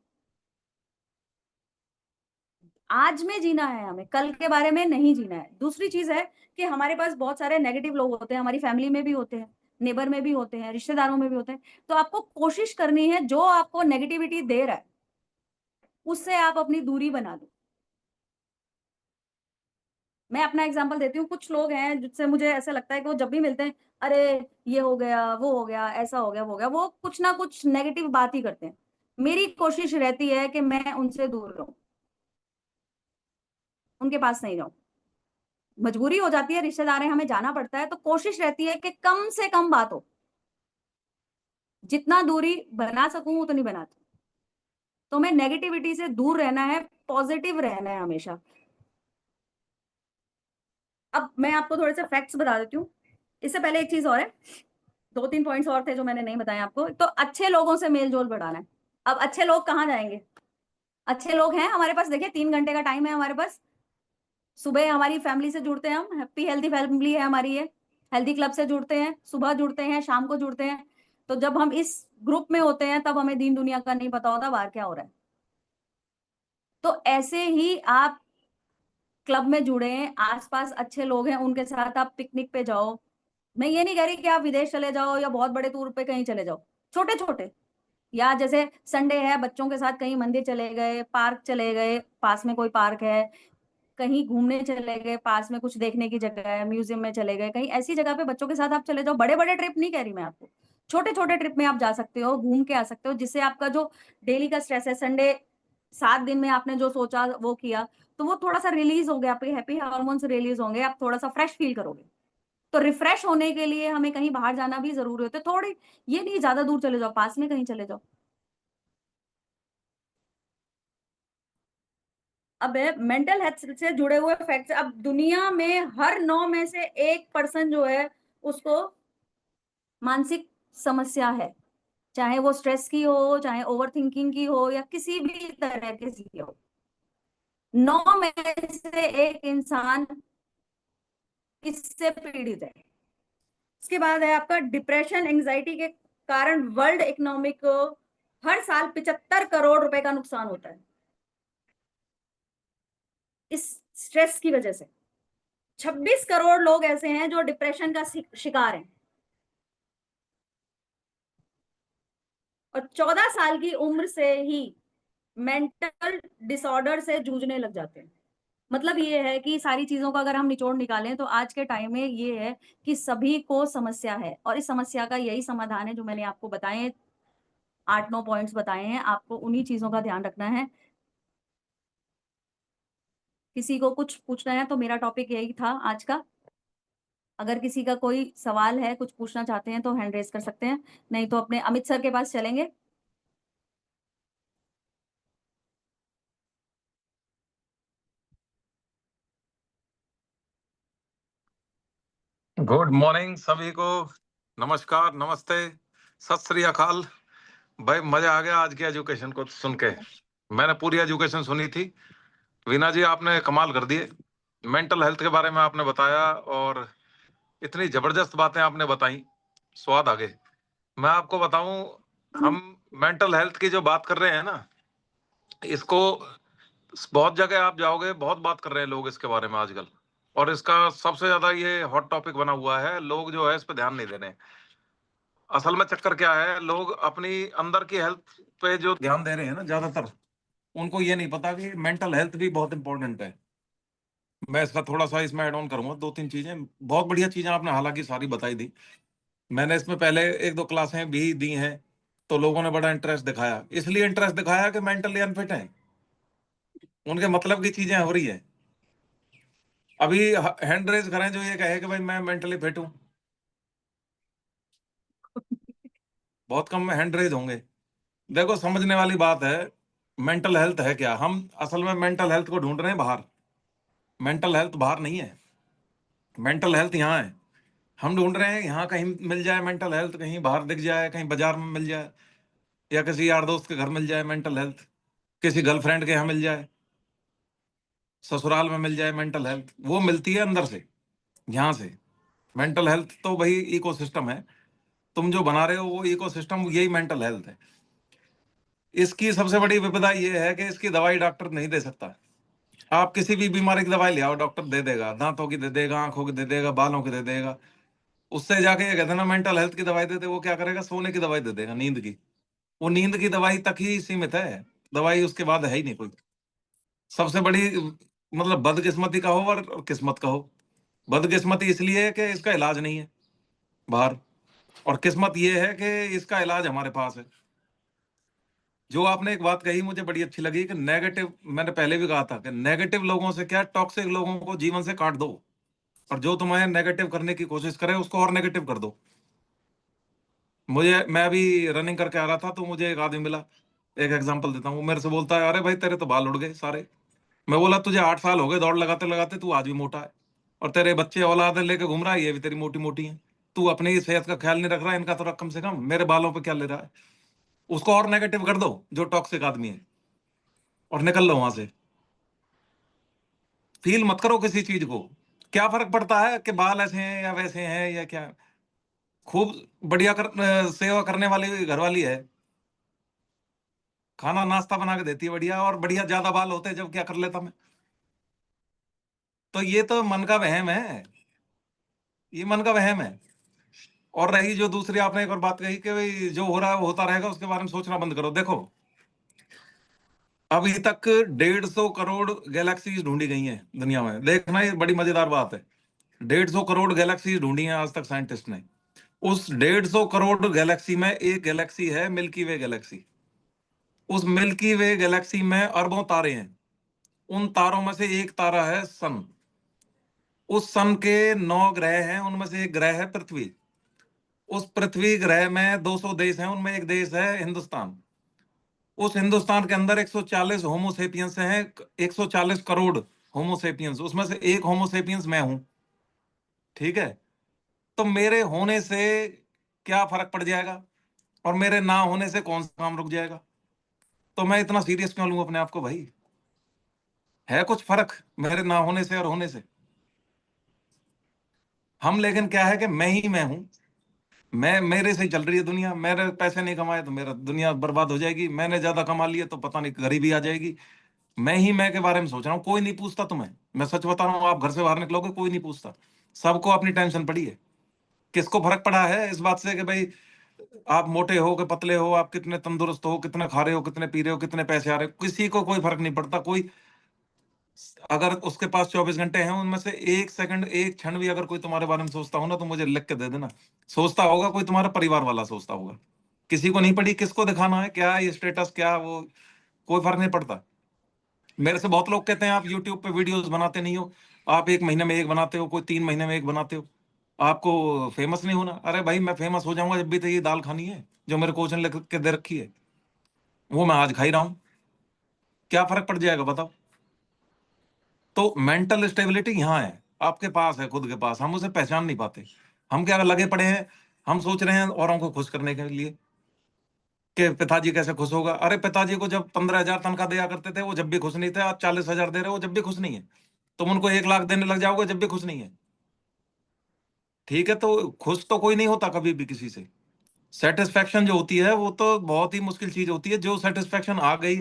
आज में जीना है हमें, कल के बारे में नहीं जीना है। दूसरी चीज है कि हमारे पास बहुत सारे नेगेटिव लोग होते हैं, हमारी फैमिली में भी होते हैं, नेबर में भी होते हैं, रिश्तेदारों में भी होते हैं। तो आपको कोशिश करनी है, जो आपको नेगेटिविटी दे रहा है उससे आप अपनी दूरी बना दो। मैं अपना एग्जांपल देती हूँ, कुछ लोग हैं जिससे मुझे ऐसा लगता है कि वो जब भी मिलते हैं, अरे ये हो गया, वो हो गया, ऐसा हो गया, वो हो गया, वो कुछ ना कुछ नेगेटिव बात ही करते हैं। मेरी कोशिश रहती है कि मैं उनसे दूर रहूं, उनके पास नहीं जाऊं। मजबूरी हो जाती है, रिश्तेदार हैं, हमें जाना पड़ता है, तो कोशिश रहती है कि कम से कम बात हो, जितना दूरी बना सकूं उतनी बनाती हूं। तो हमें नेगेटिविटी से दूर रहना है, पॉजिटिव रहना है हमेशा। अब मैं आपको थोड़े से फैक्ट्स बता देती हूँ। इससे पहले एक चीज और है, 2-3 पॉइंट्स और थे जो मैंने नहीं बताए आपको। तो अच्छे लोगों से मेल जोल बढ़ाना है। अब अच्छे लोग कहाँ जाएंगे, अच्छे लोग हैं हमारे पास, देखिए 3 घंटे का टाइम है हमारे पास। सुबह हमारी फैमिली से जुड़ते हैं, हम हैप्पी हेल्थी फैमिली है हमारी ये, हेल्थी क्लब से जुड़ते हैं, सुबह जुड़ते हैं, शाम को जुड़ते हैं। तो जब हम इस ग्रुप में होते हैं तब हमें दीन दुनिया का नहीं पता होता बाहर क्या हो रहा है। तो ऐसे ही आप क्लब में जुड़े हैं, आसपास अच्छे लोग हैं, उनके साथ आप पिकनिक पे जाओ। मैं ये नहीं कह रही कि आप विदेश चले जाओ या बहुत बड़े टूर पे कहीं चले जाओ, छोटे छोटे, या जैसे संडे है बच्चों के साथ कहीं मंदिर चले गए, पार्क चले गए, पास में कोई पार्क है, कहीं घूमने चले गए, पास में कुछ देखने की जगह है, म्यूजियम में चले गए, कहीं ऐसी जगह पे बच्चों के साथ आप चले जाओ। बड़े बड़े ट्रिप नहीं कह रही मैं आपको, छोटे छोटे ट्रिप में आप जा सकते हो, घूम के आ सकते हो, जिससे आपका जो डेली का स्ट्रेस है, संडे 7 दिन में आपने जो सोचा वो किया, तो वो थोड़ा सा रिलीज हो गया, आपके हैप्पी हार्मोन्स रिलीज होंगे, आप थोड़ा सा फ्रेश फील करोगे। तो रिफ्रेश होने के लिए हमें कहीं बाहर जाना भी जरूरी होता है, थोड़ी, ये नहीं ज्यादा दूर चले जाओ, पास में कहीं चले जाओ। अब है मेंटल हेल्थ से जुड़े हुए फैक्ट्स। अब दुनिया में हर 9 में से 1 पर्सन जो है उसको मानसिक समस्या है, चाहे वो स्ट्रेस की हो, चाहे ओवर थिंकिंग की हो, या किसी भी तरह की हो। 9 में से 1 इंसान इससे पीड़ित है। इसके बाद है आपका डिप्रेशन, एंजाइटी के कारण वर्ल्ड इकोनॉमिक को हर साल 75 करोड़ रुपए का नुकसान होता है, इस स्ट्रेस की वजह से। 26 करोड़ लोग ऐसे हैं जो डिप्रेशन का शिकार हैं, और 14 साल की उम्र से ही मेंटल डिसऑर्डर से जूझने लग जाते हैं। मतलब ये है कि सारी चीज़ों का अगर हम निचोड़ निकालें तो आज के टाइम में ये है कि सभी को समस्या है और इस समस्या का यही समाधान है जो मैंने आपको बताए हैं, 8-9 पॉइंट्स बताए हैं, आपको उन्हीं चीज़ों का ध्यान रखना है। किसी को कुछ पूछना है तो मेरा टॉपिक यही था आज का। अगर किसी का कोई सवाल है, कुछ पूछना चाहते हैं तो हैंड रेज़ कर सकते हैं, नहीं तो अपने अमित सर के पास चलेंगे। गुड मॉर्निंग सभी को। नमस्कार, नमस्ते, सत श्री अकाल। भाई मजा आ गया आज की एजुकेशन को सुन के। मैंने पूरी एजुकेशन सुनी थी। वीना जी आपने कमाल कर दिए। मेंटल हेल्थ के बारे में आपने बताया और इतनी जबरदस्त बातें आपने बताई, स्वाद आ गए। मैं आपको बताऊं, हम मेंटल हेल्थ की जो बात कर रहे हैं ना, इसको बहुत जगह आप जाओगे, बहुत बात कर रहे हैं लोग इसके बारे में आजकल। और इसका सबसे ज्यादा ये हॉट टॉपिक बना हुआ है, लोग जो है इस पे ध्यान नहीं दे रहे हैं। असल में चक्कर क्या है, लोग अपनी अंदर की हेल्थ पे जो ध्यान दे रहे हैं ना ज्यादातर, उनको ये नहीं पता कि मेंटल हेल्थ भी बहुत इंपॉर्टेंट है। मैं इसका थोड़ा सा इसमें ऐड ऑन करूंगा, दो तीन चीजें। बहुत बढ़िया चीजें आपने हालांकि सारी बताई दी। मैंने इसमें पहले एक दो क्लासें भी दी हैं, तो लोगों ने बड़ा इंटरेस्ट दिखाया। इसलिए इंटरेस्ट दिखाया कि मेंटली अनफिट है, उनके मतलब की चीजें हो रही है। अभी हैंड रेज करें जो ये कहे कि भाई मैं मेंटली फिट हूं, बहुत कम हैंड रेज होंगे। देखो समझने वाली बात है, मेंटल हेल्थ है क्या। हम असल में मेंटल हेल्थ को ढूंढ रहे हैं बाहर। मेंटल हेल्थ बाहर नहीं है, मेंटल हेल्थ यहाँ है। हम ढूंढ रहे हैं यहाँ कहीं मिल जाए मेंटल हेल्थ, कहीं बाहर दिख जाए, कहीं बाजार में मिल जाए, या किसी यार दोस्त के घर मिल जाए मेंटल हेल्थ, किसी गर्लफ्रेंड के यहाँ मिल जाए, ससुराल में मिल जाए मेंटल हेल्थ। वो मिलती है अंदर से, यहाँ से। मेंटल हेल्थ तो भाई इकोसिस्टम है, तुम जो बना रहे हो वो इकोसिस्टम, यही मेंटल हेल्थ है। इसकी सबसे बड़ी विपदा ये है कि इसकी दवाई डॉक्टर नहीं दे सकता। आप किसी भी बीमारी की दवाई ले आओ, डॉक्टर दे देगा, दांतों की दे देगा, आंखों की दे देगा, बालों की दे देगा। उससे जाके ये कहते हैं ना मेंटल हेल्थ की दवाई देते, वो क्या करेगा, सोने की दवाई दे देगा, नींद की। वो नींद की दवाई तक ही सीमित है, दवाई उसके बाद है ही नहीं कोई। सबसे बड़ी मतलब बदकिस्मती का हो और किस्मत का हो। बदकिस्मती इसलिए है कि इसका इलाज नहीं है बाहर, और किस्मत ये है कि इसका इलाज हमारे पास है। जो आपने एक बात कही मुझे बड़ी अच्छी लगी कि नेगेटिव, मैंने पहले भी कहा था कि नेगेटिव लोगों से क्या, टॉक्सिक लोगों को जीवन से काट दो, और जो तुम्हें नेगेटिव करने की कोशिश करे उसको और नेगेटिव कर दो। मैं अभी रनिंग करके आ रहा था, तो मुझे एक आदमी मिला, एक एग्जांपल देता हूँ। वो मेरे से बोलता है, अरे भाई तेरे तो बाल उड़ गए सारे। मैं बोला, तुझे 8 साल हो गए दौड़ लगाते लगाते, तू आज भी मोटा है, और तेरे बच्चे औलाद लेके घूम रहा है, ये भी तेरी मोटी मोटी है। तू अपनी सेहत का ख्याल नहीं रख रहा है, इनका तो रख कम से कम, मेरे बालों पे क्या ले रहा है। उसको और नेगेटिव कर दो जो टॉक्सिक आदमी है, और निकल लो वहां से। फील मत करो किसी चीज को। क्या फर्क पड़ता है कि बाल ऐसे हैं या वैसे हैं या क्या। खूब बढ़िया सेवा करने वाली घरवाली है, खाना नाश्ता बना के देती है बढ़िया, और बढ़िया ज्यादा बाल होते हैं जब, क्या कर लेता मैं। तो ये तो मन का वहम है, ये मन का वहम है। और रही जो दूसरी आपने एक और बात कही कि भाई जो हो रहा है वो होता रहेगा, उसके बारे में सोचना बंद करो। देखो अभी तक 150 करोड़ गैलेक्सीज ढूंढी गई हैं दुनिया में। देखना ये बड़ी मजेदार बात है, 150 करोड़ गैलेक्सीज ढूंढी हैं आज तक साइंटिस्ट ने। उस 150 करोड़ गैलेक्सी में एक गैलेक्सी है मिल्की वे गैलेक्सी। उस मिल्की वे गैलेक्सी में अरबों तारे हैं। उन तारों में से एक तारा है सन। उस सन के 9 ग्रह हैं, उनमें से एक ग्रह है पृथ्वी। उस पृथ्वी ग्रह में 200 देश हैं, उनमें एक देश है हिंदुस्तान। उस हिंदुस्तान के अंदर 140 होमोसेपियंस हैं, 140 करोड़ होमोसेपियंस, उसमें से एक होमोसेपियंस मैं हूं। ठीक है, तो मेरे होने से क्या फर्क पड़ जाएगा, और मेरे ना होने से कौन सा काम रुक जाएगा। तो मैं इतना सीरियस क्यों लूं अपने आप को भाई। है कुछ फर्क मेरे ना होने से और होने से। हम लेकिन क्या है कि मैं ही मैं हूं। मैं, मेरे से ही चल रही है दुनिया। मेरे पैसे नहीं कमाए तो मेरा दुनिया बर्बाद हो जाएगी, मैंने ज्यादा कमा लिए तो पता नहीं गरीबी आ जाएगी। मैं ही मैं के बारे में सोच रहा हूँ, कोई नहीं पूछता तुम्हें। मैं सच बता रहा हूँ, आप घर से बाहर निकलोगे कोई नहीं पूछता। सबको अपनी टेंशन पड़ी है। किसको फर्क पड़ा है इस बात से कि भाई आप मोटे हो कि पतले हो, आप कितने तंदुरुस्त हो, कितने खा रहे हो, कितने पी रहे हो, कितने पैसे आ रहे हो, किसी को कोई फर्क नहीं पड़ता। कोई अगर उसके पास 24 घंटे हैं, उनमें से 1 सेकंड, 1 क्षण भी अगर कोई तुम्हारे बारे में सोचता हो ना, तो मुझे लिख के दे देना। सोचता होगा कोई तुम्हारा परिवार वाला सोचता होगा, किसी को नहीं पड़ी, किसको दिखाना है, क्या ये स्टेटस, क्या वो, कोई फर्क नहीं पड़ता। मेरे से बहुत लोग कहते हैं आप यूट्यूब पे वीडियोस बनाते नहीं हो, आप 1 महीने में एक बनाते हो, कोई 3 महीने में एक बनाते हो, आपको फेमस नहीं होना। अरे भाई, मैं फेमस हो जाऊंगा जब भी तो ये दाल खानी है जो मेरे कोच ने लिख के दे रखी है, वो मैं आज खा ही रहा हूं। क्या फर्क पड़ जाएगा बताओ। तो मेंटल स्टेबिलिटी यहाँ है, आपके पास है, खुद के पास। हम उसे पहचान नहीं पाते। हम क्या लगे पड़े हैं, हम सोच रहे हैं औरों को खुश करने के लिए कि पिताजी कैसे खुश होगा। अरे पिताजी को जब 15,000 तनख्वाह दिया करते थे, वो जब भी खुश नहीं थे। आज 40,000 दे रहे हो, जब भी खुश नहीं है। तुम उनको 1 लाख देने लग जाओगे, जब भी खुश नहीं है। ठीक है, तो खुश तो कोई नहीं होता कभी भी किसी से। सेटिस्फेक्शन जो होती है वो तो बहुत ही मुश्किल चीज होती है। जो सेटिस्फेक्शन आ गई,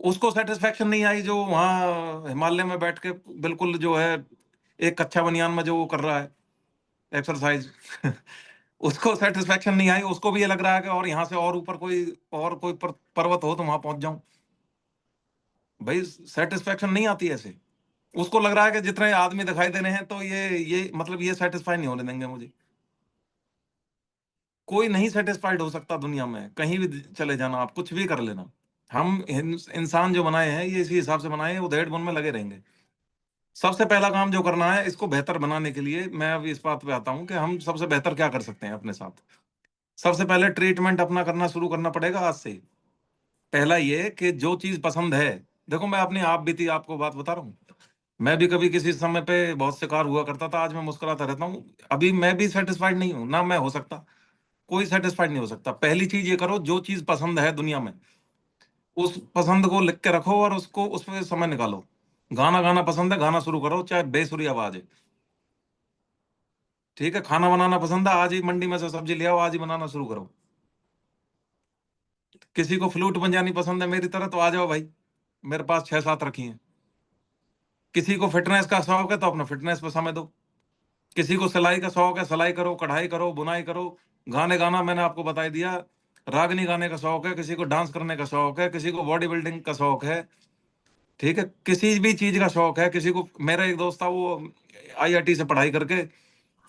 उसको सेटिस्फेक्शन नहीं आई जो वहां हिमालय में बैठ के बिल्कुल जो है एक कच्चा बनियान में जो वो कर रहा है एक्सरसाइज उसको सेटिस्फेक्शन नहीं आई। उसको भी ये लग रहा है कि और यहाँ से और ऊपर कोई और कोई पर्वत हो तो वहां पहुंच जाऊं। भाई सेटिस्फेक्शन नहीं आती ऐसे। उसको लग रहा है कि जितने आदमी दिखाई दे रहे हैं तो ये मतलब ये सेटिस्फाई नहीं होने देंगे मुझे। कोई नहीं सेटिस्फाइड हो सकता दुनिया में, कहीं भी चले जाना, आप कुछ भी कर लेना। हम इंसान जो बनाए हैं, ये इसी हिसाब से बनाए हैं, उधेड़ बुन में लगे रहेंगे। सबसे पहला काम जो करना है, इसको बेहतर बनाने के लिए मैं अभी इस बात पे आता हूं कि हम सबसे बेहतर क्या कर सकते हैं अपने साथ। सबसे पहले ट्रीटमेंट अपना करना शुरू करना पड़ेगा आज से ही। पहला ये कि जो चीज पसंद है, देखो मैं अपनी आप बीती आपको बात बता रहा हूँ। मैं भी कभी किसी समय पे बहुत शिकार हुआ करता था, आज मैं मुस्कुराता रहता हूँ। अभी मैं भी सेटिस्फाइड नहीं हूँ ना, मैं हो सकता। कोई सेटिस्फाइड नहीं हो सकता। पहली चीज ये करो, जो चीज पसंद है दुनिया में, उस पसंद को लिख के रखो और उसको उस पे समय निकालो। गाना गाना पसंद है, गाना शुरू करो, चाहे बेसुरी आवाज है। ठीक है, खाना बनाना पसंद है, आज ही मंडी में से सब्जी ले आओ, आज ही बनाना शुरू करो। किसी को फ्लूट बजानी पसंद है मेरी तरह, तो आ जाओ भाई, मेरे पास 6-7 रखी हैं। किसी को फिटनेस का शौक है तो अपना फिटनेस पे समय दो। किसी को सिलाई का शौक है, सिलाई करो, कढ़ाई करो, बुनाई करो। गाने गाना मैंने आपको बता ही दिया। रागनी गाने का शौक है, किसी को डांस करने का शौक है, किसी को बॉडी बिल्डिंग का शौक है। ठीक है, किसी भी चीज का शौक है किसी को। मेरा एक दोस्त था, वो आईआईटी से पढ़ाई करके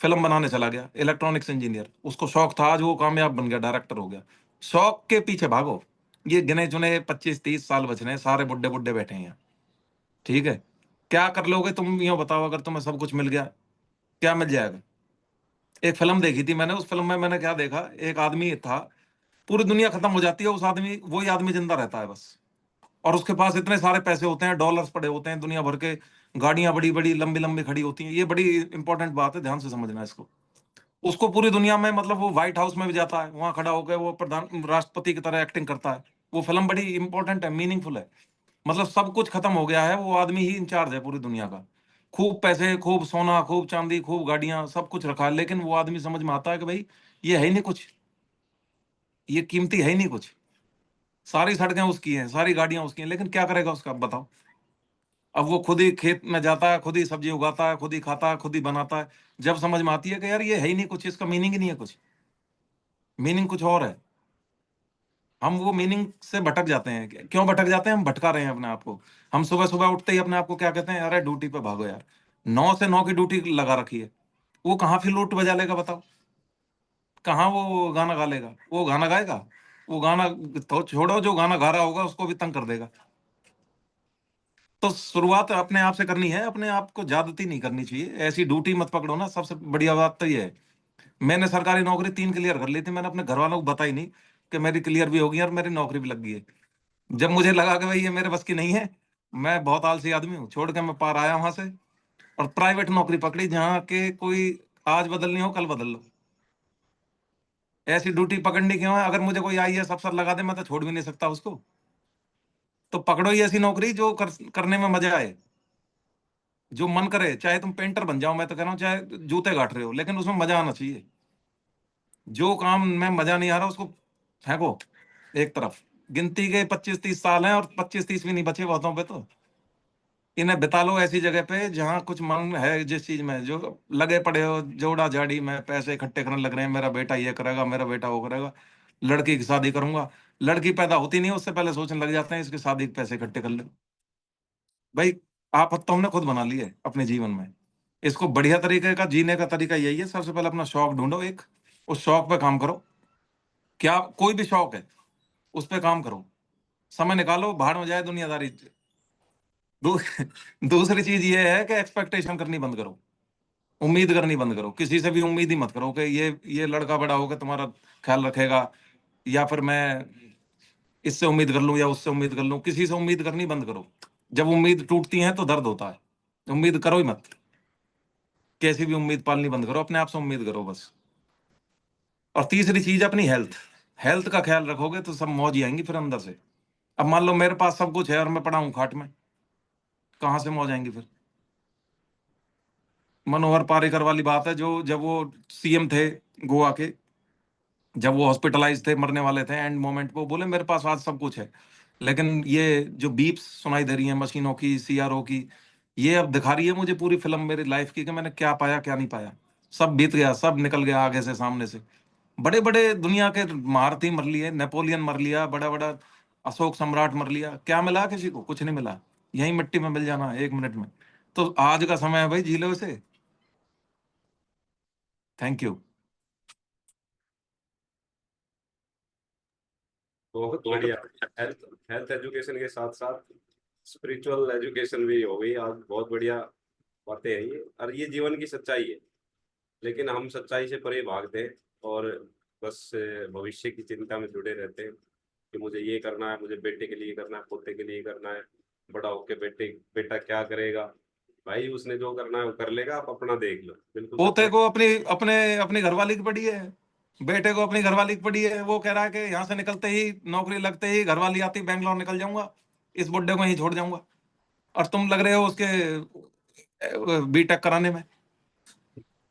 फिल्म बनाने चला गया, इलेक्ट्रॉनिक्स इंजीनियर। उसको शौक था, आज वो कामयाब बन गया, डायरेक्टर हो गया। शौक के पीछे भागो। ये गिने चुने 25-30 साल बच रहे हैं, सारे बुड्ढे बुड्ढे बैठे हैं। ठीक है, क्या कर लोगे तुम, यूं बताओ, अगर तुम्हें सब कुछ मिल गया, क्या मिल जाएगा। एक फिल्म देखी थी मैंने, उस फिल्म में मैंने क्या देखा, एक आदमी था, पूरी दुनिया खत्म हो जाती है, उस आदमी, वही आदमी जिंदा रहता है बस। और उसके पास इतने सारे पैसे होते हैं, डॉलर्स पड़े होते हैं दुनिया भर के, गाड़ियां बड़ी बड़ी लंबी लंबी खड़ी होती हैं। ये बड़ी इंपॉर्टेंट बात है, ध्यान से समझना इसको। उसको पूरी दुनिया में, मतलब वो व्हाइट हाउस में भी जाता है, वहां खड़ा होकर वो प्रधान राष्ट्रपति की तरह एक्टिंग करता है। वो फिल्म बड़ी इंपॉर्टेंट है, मीनिंगफुल है। मतलब सब कुछ खत्म हो गया है, वो आदमी ही इंचार्ज है पूरी दुनिया का। खूब पैसे, खूब सोना, खूब चांदी, खूब गाड़ियां, सब कुछ रखा है, लेकिन वो आदमी समझ में आता है कि भाई ये है ही नहीं कुछ, ये कीमती है ही नहीं कुछ। सारी सड़कें उसकी हैं, सारी गाड़ियां उसकी हैं, लेकिन क्या करेगा उसका, अब बताओ। अब वो खुद ही खेत में जाता है, खुद ही सब्जी उगाता है, खुद ही खाता है, खुद ही बनाता है। जब समझ में आती है कि यार ये है ही नहीं कुछ, इसका मीनिंग ही नहीं है कुछ, मीनिंग कुछ और है। हम वो मीनिंग से भटक जाते हैं। क्यों भटक जाते हैं, हम भटका रहे हैं अपने आप को। हम सुबह सुबह उठते ही अपने आप को क्या कहते हैं, अरे ड्यूटी पे भागो यार। 9 से 9 की ड्यूटी लगा रखी है। वो कहाँ फ्लूट बजा लेगा बताओ, कहाँ वो गाना गा लेगा, वो गाना गाएगा। वो गाना तो छोड़ो, जो गाना गा रहा होगा उसको भी तंग कर देगा। तो शुरुआत अपने आप से करनी है, अपने आप को ज्यादती नहीं करनी चाहिए, ऐसी ड्यूटी मत पकड़ो ना। सबसे बढ़िया बात तो ये है, मैंने सरकारी नौकरी 3 क्लियर कर ली थी, मैंने अपने घर वालों को बताई नहीं कि मेरी क्लियर भी हो गई और मेरी नौकरी भी लग गई है। जब मुझे लगा कि भाई ये मेरे बस की नहीं है, मैं बहुत आलसी आदमी हूँ, छोड़ के मैं पार आया वहां से, और प्राइवेट नौकरी पकड़ी जहाँ के कोई आज बदलनी हो कल बदल लो। ऐसी ड्यूटी पकड़नी क्यों है, अगर मुझे कोई आईएएस अफसर लगा दे, मैं तो छोड़ भी नहीं सकता उसको। तो पकड़ो ही ऐसी नौकरी जो करने में मजा आए, जो मन करे। चाहे तुम पेंटर बन जाओ, मैं तो कह रहा हूँ, चाहे जूते काट रहे हो, लेकिन उसमें मजा आना चाहिए। जो काम में मजा नहीं आ रहा उसको फेंको एक तरफ। गिनती के 25-30 साल हैं, और 25-30 भी नहीं बचे बहुतों पे तो। इन्हें बिता लो ऐसी जगह पे जहां कुछ मन है, जिस चीज में जो लगे पड़े हो, जोड़ा जाड़ी में पैसे इकट्ठे करने लग रहे हैं, मेरा बेटा ये करेगा, मेरा बेटा वो करेगा, लड़की की शादी करूंगा। लड़की पैदा होती नहीं, उससे पहले सोचने लग जाते हैं इसकी शादी के पैसे इकट्ठे कर ले। भाई आफत तो हमने खुद बना ली है अपने जीवन में। इसको बढ़िया तरीके का जीने का तरीका यही है, सबसे पहले अपना शौक ढूंढो एक, उस शौक पे काम करो। क्या कोई भी शौक है, उस पे काम करो, समय निकालो, भाड़ में जाए दुनियादारी। दू, दूसरी चीज ये है कि एक्सपेक्टेशन करनी बंद करो, उम्मीद करनी बंद करो। किसी से भी उम्मीद ही मत करो कि ये लड़का बड़ा होकर तुम्हारा ख्याल रखेगा, या फिर मैं इससे उम्मीद कर लूं या उससे उम्मीद कर लूं। किसी से उम्मीद करनी बंद करो। जब उम्मीद टूटती है तो दर्द होता है। उम्मीद करो ही मत, कैसी भी उम्मीद पालनी बंद करो, अपने आप से उम्मीद करो बस। और तीसरी चीज अपनी हेल्थ, हेल्थ का ख्याल रखोगे तो सब मौज ही आएंगी फिर अंदर से। अब मान लो मेरे पास सब कुछ है और मैं पड़ा हूं खाट में, कहां से मौज आएंगी फिर? मनोहर पारिकर वाली बात है, जो जब वो सीएम थे गोवा के, जब वो हॉस्पिटलाइज थे, मरने वाले थे, एंड मोमेंट पे वो बोले मेरे पास आज सब कुछ है, लेकिन ये जो बीप्स सुनाई दे रही है मशीनों की, सीआरओ की, ये अब दिखा रही है मुझे पूरी फिल्म मेरी लाइफ की कि मैंने क्या पाया क्या नहीं पाया। सब बीत गया, सब निकल गया आगे से, सामने से। बड़े बड़े दुनिया के महारथी मर लिए, नेपोलियन मर लिया, बड़ा बड़ा अशोक सम्राट मर लिया, क्या मिला किसी को? कुछ नहीं मिला। यही मिट्टी में मिल जाना 1 मिनट में। तो आज का समय है भाई, जी लो इसे। Thank you. बहुत बढ़िया। हेल्थ हेल्थ एजुकेशन के साथ साथ स्पिरिचुअल एजुकेशन भी हो गई आज। बहुत बढ़िया बातें हैं ये, और ये जीवन की सच्चाई है। लेकिन हम सच्चाई से परे भागते हैं और बस भविष्य की चिंता में जुड़े रहते हैं कि मुझे ये करना है, मुझे बेटे के लिए करना है, पोते के लिए करना है, बड़ा होके बेटा क्या करेगा। भाई उसने जो करना है वो कर लेगा, आप अपना देख लो। बिल्कुल पोते सच्चाई। को अपनी अपने अपनी घरवाली की पड़ी है, बेटे को अपनी घरवाली की पड़ी है। वो कह रहा है कि यहाँ से निकलते ही, नौकरी लगते ही घरवाली आती, बैंगलोर निकल जाऊंगा, इस बुड्ढे को यहीं छोड़ जाऊंगा। और तुम लग रहे हो उसके बीटेक कराने में।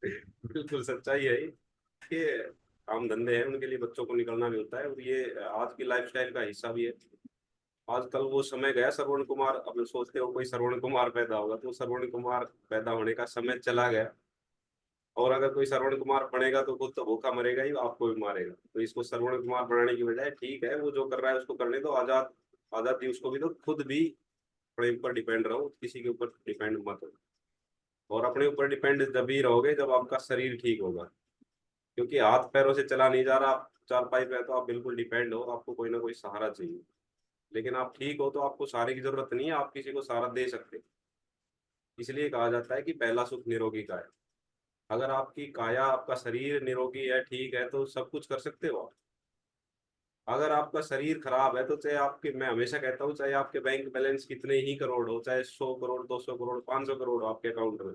बिल्कुल सच्चाई है ये। काम धंधे हैं उनके लिए, बच्चों को निकलना भी होता है, और ये आज की लाइफस्टाइल का हिस्सा भी है। आजकल वो समय गया श्रवण कुमार। अब सोचते हो कोई श्रवण कुमार पैदा होगा, तो श्रवण कुमार पैदा होने का समय चला गया। और अगर कोई श्रवण कुमार बनेगा तो खुद तो भूखा मरेगा ही, आपको भी मारेगा। तो इसको श्रवण कुमार बनाने की बजाय ठीक है, वो जो कर रहा है उसको करने दो। आजादी उसको भी दो, खुद भी अपने ऊपर डिपेंड रहो, किसी के ऊपर डिपेंड मत हो। और अपने ऊपर डिपेंड जब ही रहोगे जब आपका शरीर ठीक होगा। क्योंकि हाथ पैरों से चला नहीं जा रहा, आप चारपाई पे, तो आप बिल्कुल डिपेंड हो, आपको कोई ना कोई सहारा चाहिए। लेकिन आप ठीक हो तो आपको सहारे की जरूरत नहीं है, आप किसी को सहारा दे सकते। इसलिए कहा जाता है कि पहला सुख निरोगी काया। अगर आपकी काया, आपका शरीर निरोगी है, ठीक है, तो सब कुछ कर सकते हो आप। अगर आपका शरीर खराब है तो चाहे आपके, मैं हमेशा कहता हूँ, चाहे आपके बैंक बैलेंस कितने ही करोड़ हो, चाहे 100 करोड़, 200 करोड़, 500 करोड़ हो आपके अकाउंट में,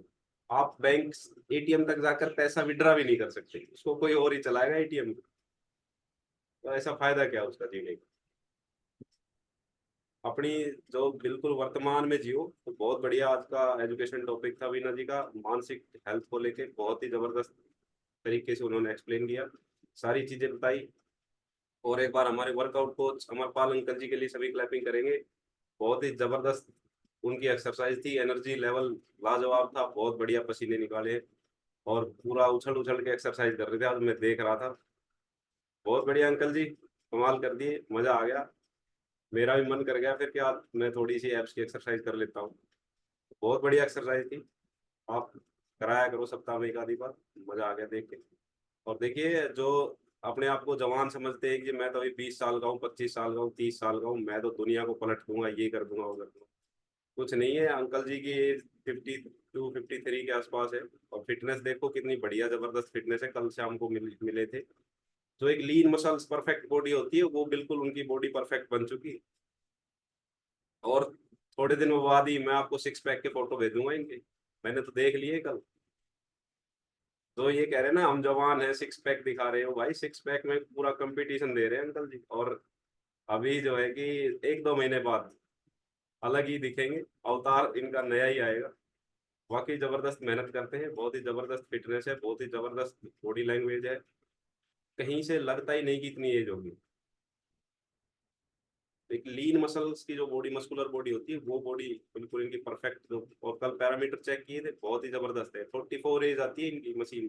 आप बैंक एटीएम तक जाकर पैसा विड्रा भी नहीं कर सकते, उसको कोई और ही चलाएगा एटीएम। तो ऐसा फायदा क्या उसका जीने का? अपनी जो बिल्कुल वर्तमान में जियो। तो बहुत बढ़िया आज का एजुकेशन टॉपिक था वीना जी का, मानसिक हेल्थ को लेके बहुत ही जबरदस्त तरीके से उन्होंने एक्सप्लेन किया, सारी चीजें बताई। और एक बार हमारे वर्कआउट कोच अमरपाल अंकल जी के लिए सभी क्लैपिंग करेंगे। बहुत ही जबरदस्त उनकी एक्सरसाइज थी, एनर्जी लेवल लाजवाब था, बहुत बढ़िया पसीने निकाले और पूरा उछल उछल के एक्सरसाइज कर रहे थे, आज मैं देख रहा था। बहुत बढ़िया अंकल जी, कमाल कर दिए, मजा आ गया। मेरा भी मन कर गया फिर क्या, मैं थोड़ी सी एब्स की एक्सरसाइज कर लेता हूँ। बहुत बढ़िया एक्सरसाइज थी। आप कराया करो सप्ताह में एक आधी बार, मजा आ गया देख के। और देखिए, जो अपने आप को जवान समझते हैं कि मैं तो अभी 20 साल का हूँ, 25 साल का हूँ, 30 साल का हूँ, मैं तो दुनिया को पलट दूंगा, ये कर दूंगा, वो कर दूंगा। कुछ नहीं है, अंकल जी की एज 52 53 के आसपास है। और फिटनेस देखो कितनी बढ़िया जबरदस्त फिटनेस है। कल शाम को मिले थे। जो एक लीन मसल्स परफेक्ट बॉडी होती है, वो बिल्कुल उनकी बॉडी परफेक्ट बन चुकी है। और थोड़े दिनों बाद ही मैं आपको सिक्स पैक के फोटो भेजूंगा इनके। मैंने तो देख लिए कल। तो ये कह रहे हैं ना हम जवान हैं, सिक्स पैक दिखा रहे हो, भाई सिक्स पैक में पूरा कंपटीशन दे रहे हैं अंकल जी। और अभी जो है कि 1 2 महीने बाद अलग ही दिखेंगे, अवतार इनका नया ही आएगा। वाकई जबरदस्त मेहनत करते हैं, बहुत ही जबरदस्त फिटनेस है, बहुत ही जबरदस्त बॉडी लैंग्वेज है। कहीं से लगता ही नहीं कि इतनी एज होगी। एक लीन मसल्स की जो बॉडी, मस्कुलर बॉडी होती है, वो बॉडी बिल्कुल इनकी परफेक्ट। जो और कल पैरामीटर चेक किए थे, बहुत ही जबरदस्त है। 44 एज आती है इनकी मशीन।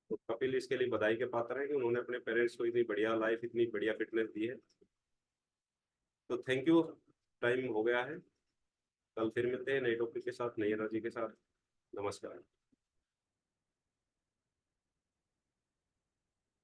तो कपिल इसके लिए बधाई के पात्र है कि उन्होंने अपने पेरेंट्स को इतनी बढ़िया लाइफ, इतनी बढ़िया फिटनेस दी है। तो थैंक यू, टाइम हो गया है, कल फिर मिलते हैं नए टॉपिक के साथ, नई एनर्जी के साथ। नमस्कार।